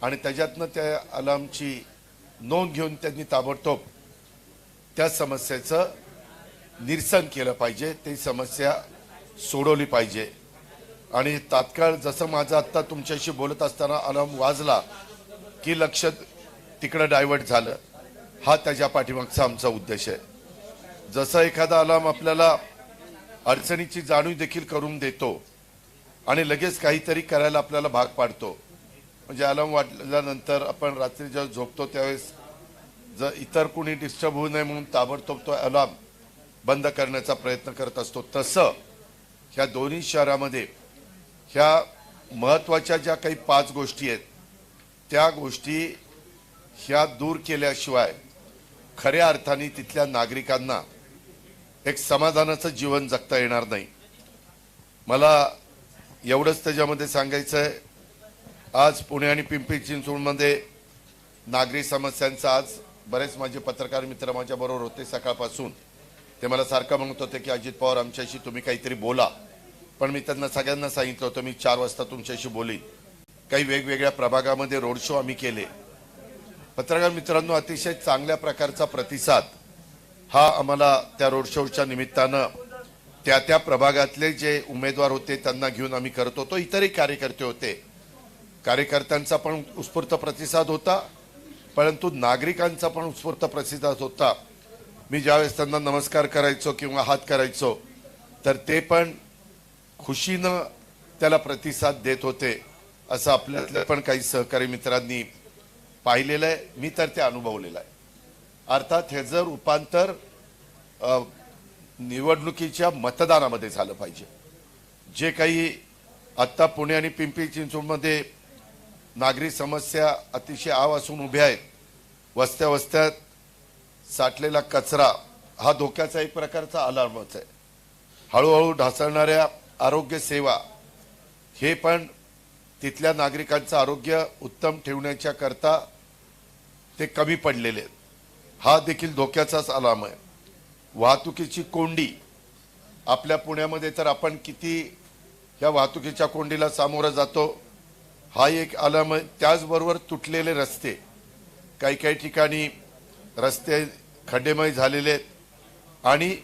आणि त्याच्यातनं त्या अलार्मची नोंद घेऊन त्यांनी ताबडतोब त्या समस्येचं निरसन केलं पाहिजे, ती समस्या सोडवली पाहिजे। आणि तात्काळ जसं माझं आत्ता तुमच्याशी बोलत असताना अलार्म वाजला की लक्ष तिकडे डायव्हर्ट झालं, हा त्याच्या पाठीमागचा आमचा उद्देश आहे। जसं एखादा अलार्म आपल्याला अडचणीची जाणीव देखील करून देतो आणि लगेच काहीतरी करायला आपल्याला भाग पाडतो, म्हणजे अलार्म वाजल्यानंतर आपण रात्री जेव्हा झोपतो त्यावेळेस जर इतर कोणी डिस्टर्ब होऊ नये म्हणून ताबडतोब तो अलार्म बंद करण्याचा प्रयत्न करत असतो, तसं ह्या दोन्ही शहरामध्ये ह्या महत्त्वाच्या ज्या काही 5 गोष्टी आहेत त्या गोष्टी ह्या दूर केल्याशिवाय खऱ्या अर्थाने तिथल्या नागरिकांना एक समाधानाचं जीवन जगता येणार नाही। मला एवढंच त्याच्यामध्ये सांगायचं आहे, आज पुणे आणि पिंपरी चिंचवडमध्ये नागरी समस्यांचा आज बरेच माझे पत्रकार मित्र माझ्याबरोबर होते सकाळपासून, ते मला सारखं म्हणत होते की अजित पवार आमच्याशी तुम्ही काहीतरी बोला, पण मी त्यांना सगळ्यांना सांगितलं होतं मी 4 वाजता तुमच्याशी बोलीन। काही वेगवेगळ्या प्रभागामध्ये रोड शो आम्ही केले। पत्रकार मित्रांनो, अतिशय चांगल्या प्रकारचा प्रतिसाद हा आम्हाला त्या रोड शोच्या निमित्तानं त्या प्रभागातले जे उमेदवार होते त्यांना घेऊन आम्ही करत होतो, इतरही कार्यकर्ते होते, कार्यकर्त्यांचा पण उत्स्फूर्त प्रतिसाद होता, परंतु नागरिकांचा पण उत्स्फूर्त प्रतिसाद होता। मी ज्यावेळेस त्यांना नमस्कार करायचो किंवा हात करायचो तर ते पण खुशीनं त्याला प्रतिसाद देत होते, असं आपल्यातल्या पण काही सहकारी मित्रांनी पाहिलेलं आहे, मी तर ते अनुभवलेलं आहे। अर्थात हे जर रूपांतर निवडणुकीच्या मतदानामध्ये झालं पाहिजे। जे काही आत्ता पुणे आणि पिंपरी चिंचवडमध्ये नागरी समस्या अतिशय आव असून उभ्या आहेत, वस्त्या वस्त्यात साठलेला कचरा हा धोक्याचा एक प्रकारचा अलार्मच आहे। हळूहळू ढासळणाऱ्या आरोग्य सेवा हे पण तिथल्या नागरिकांचं आरोग्य उत्तम ठेवण्याच्या करता ते कमी पडलेले आहेत, हा देखील धोक्याचाच अलार्म आहे। वाहतुकीची कोंडी आपल्या पुण्यामध्ये तर आपण किती या वाहतुकीच्या कोंडीला सामोरं जातो, हा एक अलार्म आहे। त्याचबरोबर तुटलेले रस्ते, काही ठिकाणी रस्ते खड्डेमय झालेले आहेत आणि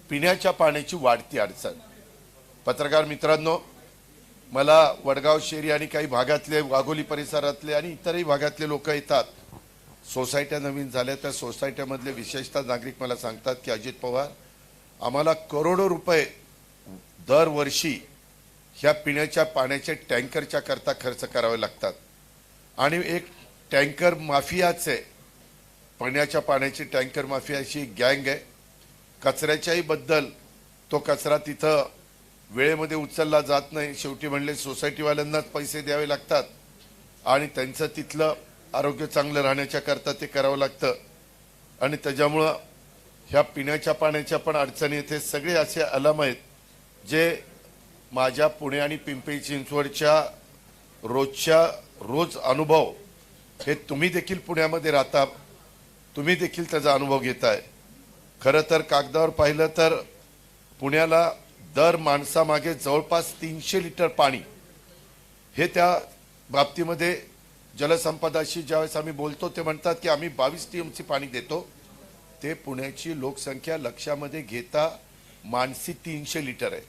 पिण्याच्या पाण्याची वाढती अडचण। पत्रकार मित्रांनो, मला वडगाव शेरी आणि काही भागातले वाघोली परिसरातले आणि इतरही भागातले लोक येतात, सोसायट्या नवीन झाल्या, त्या सोसायट्यामधले विशेषतः नागरिक मला सांगतात की अजित पवार आम्हाला करोडो रुपये दरवर्षी ह्या पिण्याच्या पाण्याच्या टँकरच्या करता खर्च करावे लागतात आणि एक टँकर माफियाच आहे, पिण्याच्या पाण्याची टँकर माफियाची गँग आहे। कचऱ्याच्याही बद्दल तो कचरा तिथं वेळेमध्ये उचलला जात नाही, शेवटी म्हणले सोसायटीवाल्यांनाच पैसे द्यावे लागतात आणि त्यांचं तिथलं आरोग्य चांगलं राहण्याच्या करता ते करावं लागतं आणि त्याच्यामुळं ह्या पिण्याच्या पाण्याच्या पण अडचणी येते। सगळे असे अलार्म आहेत जे माझ्या पुणे आणि पिंपरी चिंचवडच्या रोज अनुभव, हे तुम्ही देखील पुण्यामध्ये राहता, तुम्ही देखील त्याचा अनुभव घेताय। खरं तर कागदावर पाहिलं तर पुण्याला दर माणसामागे जवळपास 300 लिटर पाणी, हे त्या बाबतीमध्ये जलसंपदाशी ज्यावेळेस आम्ही बोलतो ते म्हणतात की आम्ही 22 टीएमसी पाणी देतो, ते पुण्याची लोकसंख्या लक्षामध्ये घेता माणसी 300 लिटर आहे,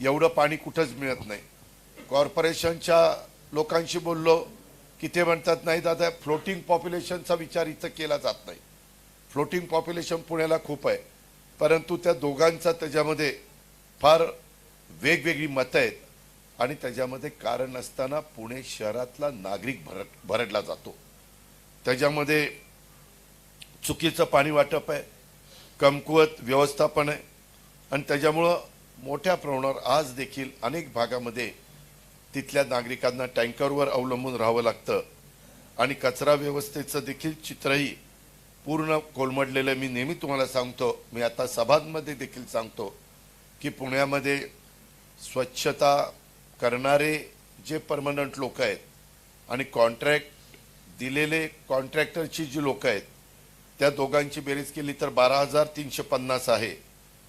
एवढं पाणी कुठंच मिळत नाही। कॉर्पोरेशनच्या लोकांशी बोललो की ते म्हणतात नाही दादा, फ्लोटिंग पॉप्युलेशनचा विचार इथं केला जात नाही, फ्लोटिंग पॉप्युलेशन पुण्याला खूप आहे, परंतु त्या दोघांचा त्याच्यामध्ये फार वेगवेगळी मतं आहेत आणि त्याच्यामध्ये कारण नसताना पुणे शहरातला नागरिक भरडला जातो। त्याच्यामध्ये चुकीचं पाणी वाटप आहे, कमकुवत व्यवस्थापन आहे आणि त्याच्यामुळं मोठ्या प्रमाणावर आज देखील अनेक भागामध्ये तिथल्या नागरिकांना टँकरवर अवलंबून राहावं लागतं आणि कचरा व्यवस्थेचं देखील चित्रही पूर्ण कोलमडलेलं। मी नेहमी तुम्हाला सांगतो, मी आता सभांमध्ये देखील सांगतो की पुण्यामध्ये स्वच्छता करणारे जे परमनंट लोक आहेत आणि कॉन्ट्रॅक्ट दिलेले कॉन्ट्रॅक्टरची जी लोक आहेत त्या दोघांची बेरीज केली तर 12,350 आहे,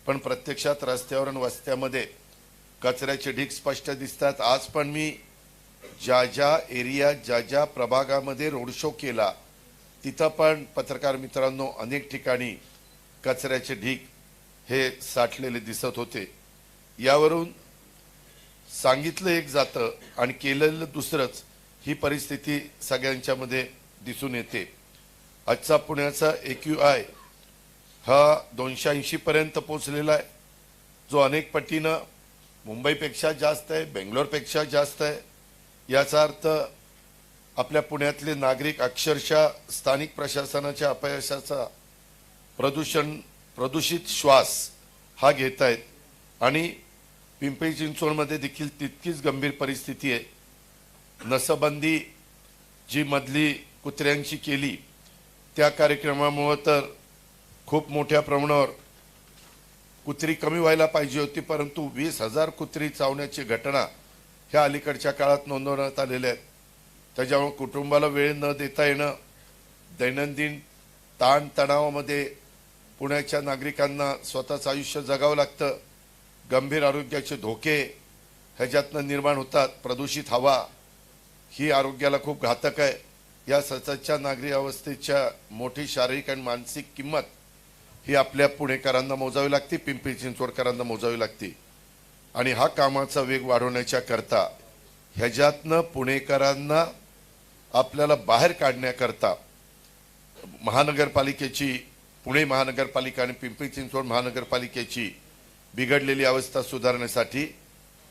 पण प्रत्यक्षात रस्त्यावर आणि वस्त्यामध्ये कचऱ्याचे ढीग स्पष्ट दिसतात। आज पण मी ज्या ज्या एरिया ज्या ज्या प्रभागामध्ये रोड शो केला तिथं पण पत्रकार मित्रांनो अनेक ठिकाणी कचऱ्याचे ढीग हे साठलेले दिसत होते. यावरून सांगितलं एक जातं आणि केलेलं दुसरंच, ही परिस्थिती सगळ्यांच्यामध्ये दिसून येते. आजचा पुण्याचा AQI हा 280 पर्यंत पोहोचलेला आहे, जो अनेक पटीनं मुंबईपेक्षा जास्त आहे, बेंगलोरपेक्षा जास्त आहे. याचा अर्थ आपल्या पुण्यातले नागरिक अक्षरशः स्थानिक प्रशासनाच्या अपयशाचा प्रदूषित श्वास हा घेत आहेत. आणि पिंपरी चिंचवडमध्ये देखील तितकीच गंभीर परिस्थिती आहे. नसबंदी जी मधली कुत्र्यांची केली त्या कार्यक्रमामुळे तर खूप मोठ्या प्रमाणावर कुत्री कमी व्हायला पाहिजे होती, परंतु 20,000 कुत्री चावण्याची घटना ह्या अलीकडच्या काळात नोंदवण्यात आलेल्या आहेत. त्याच्यामुळे कुटुंबाला वेळ न देता येणं, दैनंदिन ताणतणावामध्ये पुण्याच्या नागरिकांना स्वतःचं आयुष्य जगावं लागतं. गंभीर आरोग्याचे धोके ह्याच्यातनं निर्माण होतात. प्रदूषित हवा ही आरोग्याला खूप घातक आहे. या सततच्या नागरी अवस्थेच्या मोठी शारीरिक आणि मानसिक किंमत ही आपल्या पुणेकरांना मोजावी लागते, पिंपरी चिंचवडकरांना मोजावी लागते. आणि हा कामाचा वेग वाढवण्याच्या करता ह्याच्यातनं पुणेकरांना आपल्याला बाहेर काढण्याकरता महानगरपालिकेची, पुणे महानगरपालिका आणि पिंपरी चिंचवड महानगरपालिकेची बिघडलेली अवस्था सुधारण्यासाठी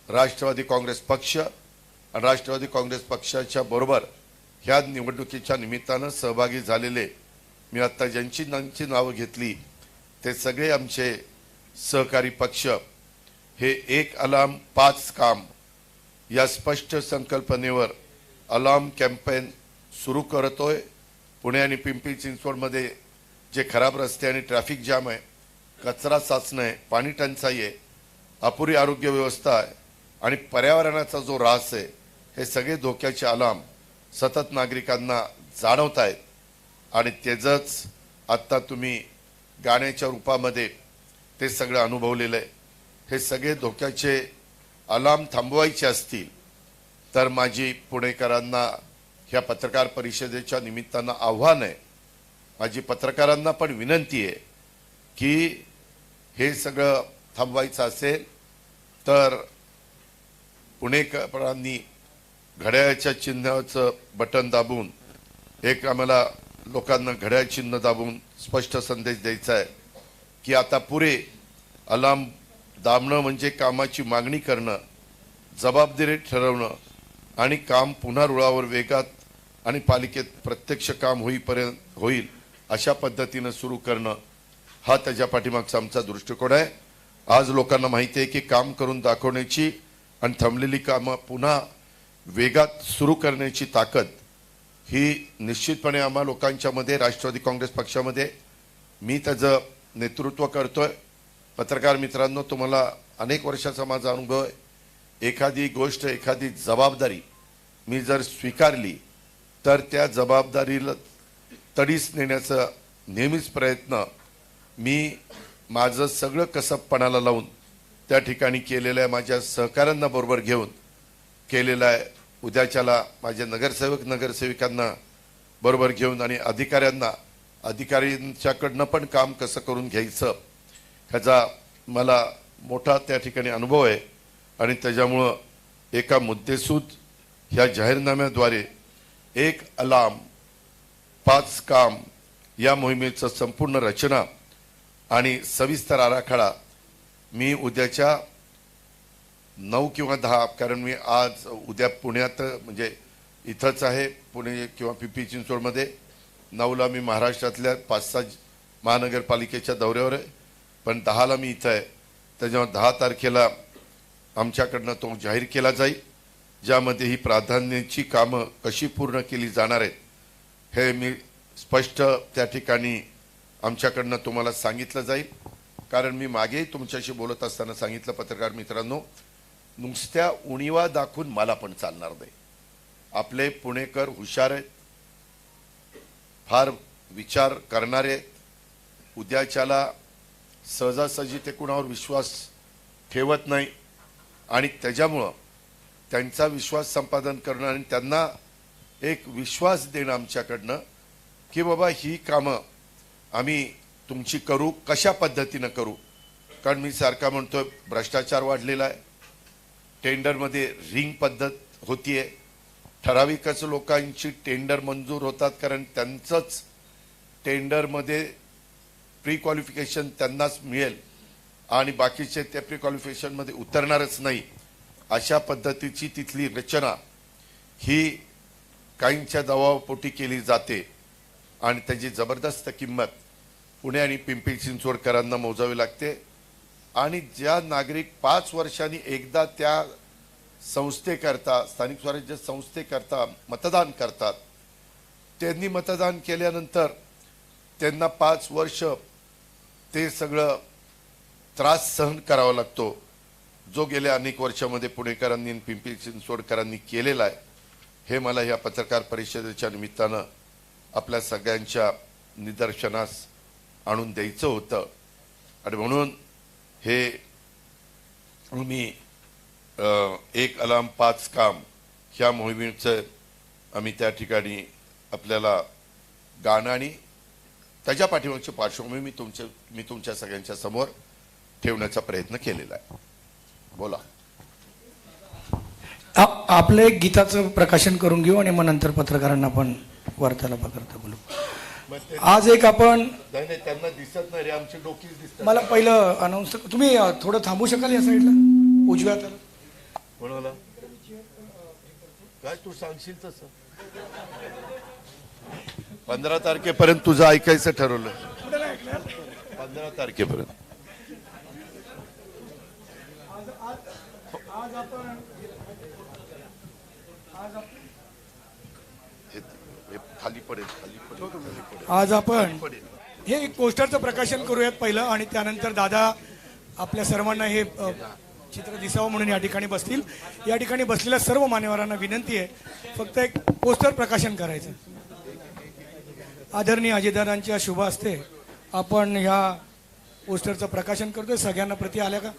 राष्ट्रवादी काँग्रेस पक्ष आणि राष्ट्रवादी काँग्रेस पक्षाच्या बरोबर ह्या निवडणुकीच्या निमित्तानं सहभागी झालेले, मी आता ज्यांची नावं घेतली ते सगळे आमचे सहकारी पक्ष हे एक अलार्म 5 काम या स्पष्ट संकल्पनेवर अलार्म कॅम्पेन सुरू करतोय. पुणे आणि पिंपरी चिंचवडमध्ये जे खराब रस्ते आणि ट्रॅफिक जाम आहे, कचरा साचणं आहे, पाणी टंचाई आहे, अपुरी आरोग्य व्यवस्था आहे आणि पर्यावरणाचा जो ऱ्हास आहे, हे सगळे धोक्याचे अलार्म सतत नागरिकांना जाणवत आहेत. आणि त्याचंच आत्ता तुम्ही गाण्याच्या रूपामध्ये ते सगळं अनुभवलेलं आहे. हे सगळे धोक्याचे अलार्म थांबवायचे असतील तर माझी पुणेकरांना ह्या पत्रकार परिषदेच्या निमित्तानं आव्हान आहे, माझी पत्रकारांना पण विनंती आहे की हे सगळं थांबवायचं असेल तर पुणेकरांनी घड्याळाच्या चिन्हाचं बटन दाबून, एक आम्हाला लोकांना घड्याळ चिन्ह दाबून स्पष्ट संदेश द्यायचा आहे की आता पुरे अलार्म दाबणं म्हणजे कामाची मागणी करणं, जबाबदारी ठरवणं आणि काम पुन्हा रुळावर वेगात आणि पालिकेत प्रत्यक्ष काम होईल अशा पद्धतीनं सुरू करणं, हा त्याच्या पाठीमागचा आमचा दृष्टिकोन आहे. आज लोकांना माहिती आहे की काम करून दाखवण्याची आणि थांबलेली कामं पुन्हा वेगात सुरू करण्याची ताकद ही निश्चितपणे आम्हा लोकांच्या मध्ये, राष्ट्रवादी काँग्रेस पक्षामध्ये मी त्याचं नेतृत्व करतोय. पत्रकार मित्रांनो, तुम्हाला अनेक वर्षाचा माझा अनुभव आहे. एखादी गोष्ट, एखादी जबाबदारी मी जर स्वीकारली तर त्या जबाबदारीला तडीस नेण्याचा नेहमीच प्रयत्न मी माझं सगळं कसबपणाला लावून त्या ठिकाणी केलेलं आहे. माझ्या सहकाऱ्यांना बरोबर घेऊन केलेलं आहे. उद्याच्याला माझे नगरसेविकांना बरोबर घेऊन आणि अधिकाऱ्यांच्याकडनं पण काम कसं करून घ्यायचं ह्याचा मला मोठा त्या ठिकाणी अनुभव आहे. आणि त्याच्यामुळं एका मुद्देसूद ह्या जाहीरनाम्याद्वारे एक अलार्म 5 काम या मोहिमेचं संपूर्ण रचना आणि सविस्तर आराखडा मी उद्याच्या 9 किंवा 10, कारण मी आज उद्या पुण्यात म्हणजे इथंच आहे, पुणे किंवा पिंपरी चिंचवडमध्ये. 9ला मी महाराष्ट्रातल्या 5-6 महानगरपालिकेच्या दौऱ्यावर आहे, पण 10ला मी इथं आहे. त्याच्यामुळे 10 तारखेला आमच्याकडनं तो जाहीर केला जाईल, ज्यामध्ये ही प्राधान्याची कामं कशी पूर्ण केली जाणार आहेत हे मी स्पष्ट त्या ठिकाणी आमच्याकडनं तुम्हाला सांगितलं जाईल. कारण मी मागेही तुमच्याशी बोलत असताना सांगितलं, पत्रकार मित्रांनो, नुसत्या उणीवा दाखवून मला पण चालणार नाही. आपले पुणेकर हुशार आहेत, फार विचार करणारे आहेत. उद्याच्याला सहजासहजी ते कुणावर विश्वास ठेवत नाही आणि त्याच्यामुळं त्यांचा विश्वास संपादन करणं आणि त्यांना एक विश्वास देणं आमच्याकडनं की बाबा ही कामं आम्ही तुमची करू, कशा पद्धतीनं करू. कारण मी सारखा म्हणतोय भ्रष्टाचार वाढलेला आहे, टेंडरमध्ये रिंग पद्धत होतीये, ठराविकच लोकांची टेंडर मंजूर होतात कारण त्यांचंच टेंडरमध्ये प्री क्वालिफिकेशन त्यांनाच मिळेल आणि बाकीचे त्या प्री क्वालिफिकेशनमध्ये उतरणारच नाही. अशा पद्धतीची तिथली रचना ही काहींच्या दबावापोटी केली जाते आणि त्याची जबरदस्त किंमत पुणे आणि पिंपरी चिंचवडकरांना मोजावी लागते. आणि ज्या नागरिक 5 वर्षांनी एकदा त्या संस्थेकरता, स्थानिक स्वराज्य संस्थेकरता मतदान करतात, त्यांनी मतदान केल्यानंतर त्यांना 5 वर्ष ते सगळं त्रास सहन करावा लागतो, जो गेल्या अनेक वर्षामध्ये पुणेकरांनी आणि पिंपरी चिंचवडकरांनी केलेला आहे. हे मला या पत्रकार परिषदेच्या निमित्तानं आपल्या सगळ्यांच्या निदर्शनास आणून द्यायचं होतं. आणि म्हणून हे मी 1 अलार्म 5 काम ह्या मोहिमेचं आम्ही त्या ठिकाणी आपल्याला गाणं आणि त्याच्या पाठीमागची पार्श्वभूमी मी तुमच्या सगळ्यांच्या समोर ठेवण्याचा प्रयत्न केलेला आहे. बोला. आपले गीताचं प्रकाशन करून घेऊ आणि मग नंतर पत्रकारांना आपण वार्तालाप करता बोलू. आज एक आपण त्यांना दिसत नाही रे, आमची डोकीच दिसत. मला पहिलं अनाऊन्स तुम्ही थोडं थांबू शकाल या साईडला उजव्या हाताला. कोणाला काय तू सांगशील तसं. 15 तारखेपर्यंत तुझं ऐकायचं ठरवलं. 15 तारखेपर्यंत. खाली पडेल. आज आपण हे एक पोस्टरचं प्रकाशन करूयात पहिलं आणि त्यानंतर दादा आपल्या सर्वांना हे चित्र दिसावं म्हणून या ठिकाणी बसतील. या ठिकाणी बसलेल्या सर्व मान्यवरांना विनंती आहे फक्त एक पोस्टर प्रकाशन करायचं. आदरणीय अजितदादांच्या शुभ हस्ते आपण ह्या पोस्टरचं प्रकाशन करतोय. सगळ्यांना प्रती आल्या का?